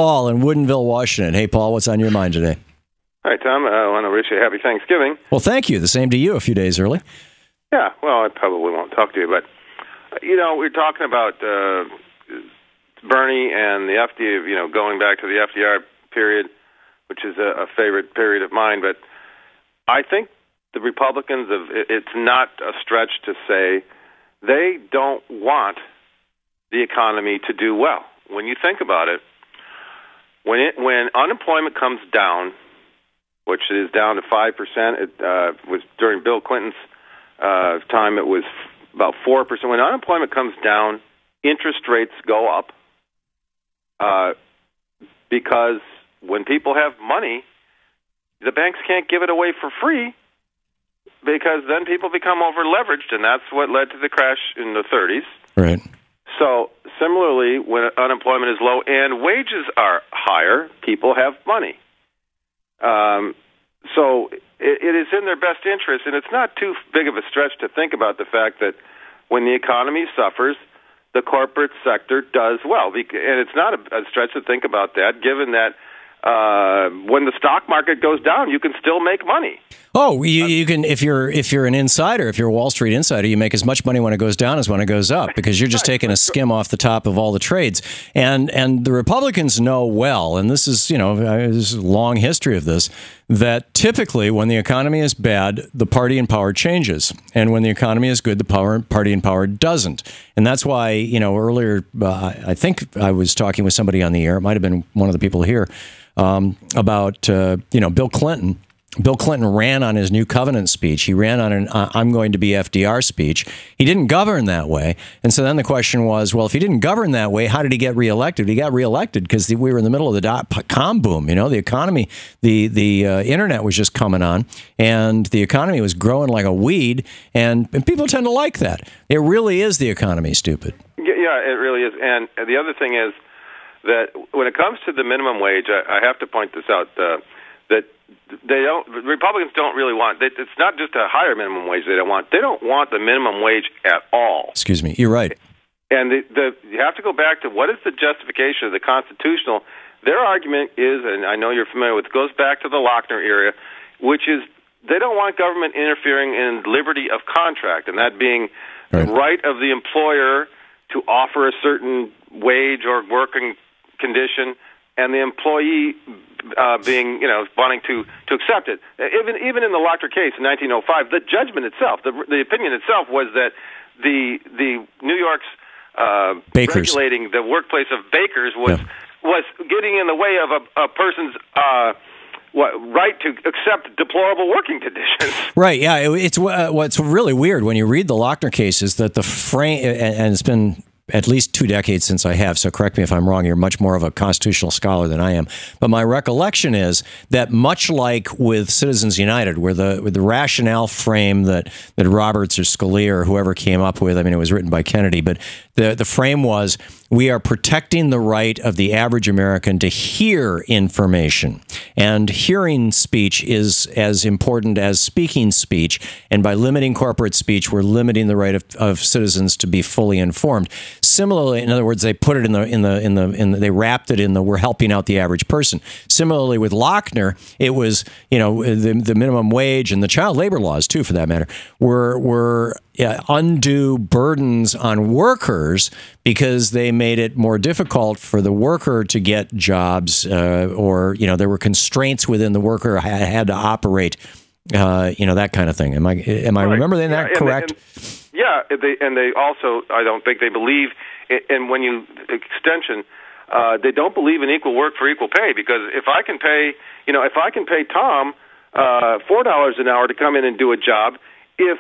Paul in Woodinville, Washington. Hey, Paul, what's on your mind today? Hi, Tom. I want to wish you a happy Thanksgiving. Well, thank you. The same to you a few days early. Yeah, well, I probably won't talk to you, but, we're talking about Bernie and the FDR, going back to the FDR period, which is a favorite period of mine, but I think the Republicans, it's not a stretch to say they don't want the economy to do well. When you think about it, when unemployment comes down, which is down to 5%, it was during Bill Clinton's time, it was about 4%. When unemployment comes down, interest rates go up because when people have money, the banks can't give it away for free because then people become over-leveraged, and that's what led to the crash in the 30s. Right. So similarly, when unemployment is low and wages are higher, people have money. So it is in their best interest, and it's not too big of a stretch to think about the fact that when the economy suffers, the corporate sector does well. And it's not a stretch to think about that, given that when the stock market goes down, you can still make money. Oh, you can if you're an insider, if you're a Wall Street insider, you make as much money when it goes down as when it goes up because you're just taking a skim off the top of all the trades. And the Republicans know well, and this is there's a long history of this, that typically when the economy is bad, the party in power changes, and when the economy is good, the party in power doesn't. And that's why earlier I think I was talking with somebody on the air. It might have been one of the people here about Bill Clinton. Bill Clinton ran on his New Covenant speech. He ran on an I'm going to be FDR speech. He didn't govern that way. And so then the question was, well, if he didn't govern that way, how did he get reelected? He got reelected because we were in the middle of the dot-com boom. The economy, the internet was just coming on, and the economy was growing like a weed, and people tend to like that. It really is the economy, stupid. Yeah, it really is. And the other thing is that when it comes to the minimum wage, I have to point this out, that Republicans don't really want, it's not just a higher minimum wage they don't want. They don't want the minimum wage at all. Excuse me, you're right. And you have to go back to what is the justification of the constitutional. Their argument is, and I know you're familiar with, it goes back to the Lochner era, which is they don't want government interfering in liberty of contract, and that being the right of the employer to offer a certain wage or working condition, and the employee being, wanting to accept it. Even in the Lochner case in 1905, the judgment itself, the opinion itself was that the New York's regulating the workplace of bakers was getting in the way of a person's right to accept deplorable working conditions. Right. Yeah. It's what's really weird when you read the Lochner case is that the frame, and it's been at least 2 decades since I have, so correct me if I'm wrong. You're much more of a constitutional scholar than I am. But my recollection is that much like with Citizens United, where the rationale frame that Roberts or Scalia or whoever came up with, it was written by Kennedy, but the frame was, we are protecting the right of the average American to hear information. And hearing speech is as important as speaking speech. And by limiting corporate speech, we're limiting the right of citizens to be fully informed. Similarly, in other words, they put it they wrapped it in the we're helping out the average person. Similarly, with Lochner, it was, the minimum wage and the child labor laws, too, for that matter, were undue burdens on workers because they made it more difficult for the worker to get jobs, or there were constraints within the worker had to operate, that kind of thing. Am I remembering that correct? They also, I don't think they believe, and when you extension, they don't believe in equal work for equal pay, because if I can pay Tom $4 an hour to come in and do a job, if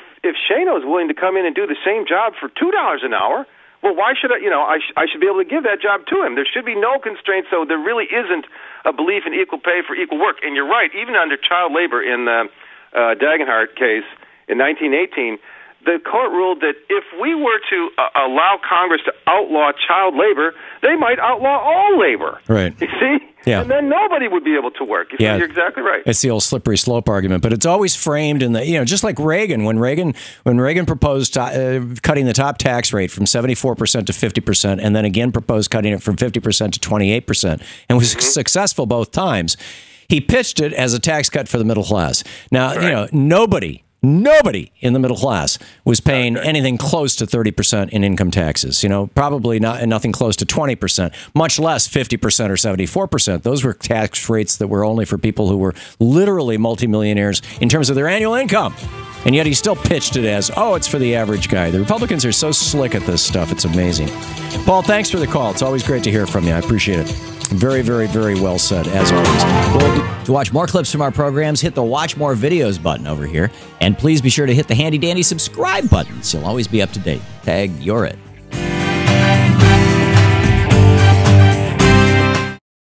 Shano is willing to come in and do the same job for $2 an hour, well, why should I should be able to give that job to him. There should be no constraints, so there really isn't a belief in equal pay for equal work. And you're right, even under child labor in the Dagenhart case in 1918, the court ruled that if we were to allow Congress to outlaw child labor, they might outlaw all labor. Right. You see? Yeah. And then nobody would be able to work. Yeah. You're exactly right. It's the old slippery slope argument, but it's always framed in the, just like Reagan, when Reagan proposed cutting the top tax rate from 74% to 50%, and then again proposed cutting it from 50% to 28%, and was successful both times. He pitched it as a tax cut for the middle class. Now, nobody in the middle class was paying anything close to 30% in income taxes. Probably nothing close to 20%, much less 50% or 74%. Those were tax rates that were only for people who were literally multimillionaires in terms of their annual income. And yet he still pitched it as, it's for the average guy. The Republicans are so slick at this stuff. It's amazing. Paul, thanks for the call. It's always great to hear from you. I appreciate it. Very, very, very well said, as always. To watch more clips from our programs, hit the Watch More Videos button over here. And please be sure to hit the handy-dandy subscribe button so you'll always be up to date. Tag, you're it.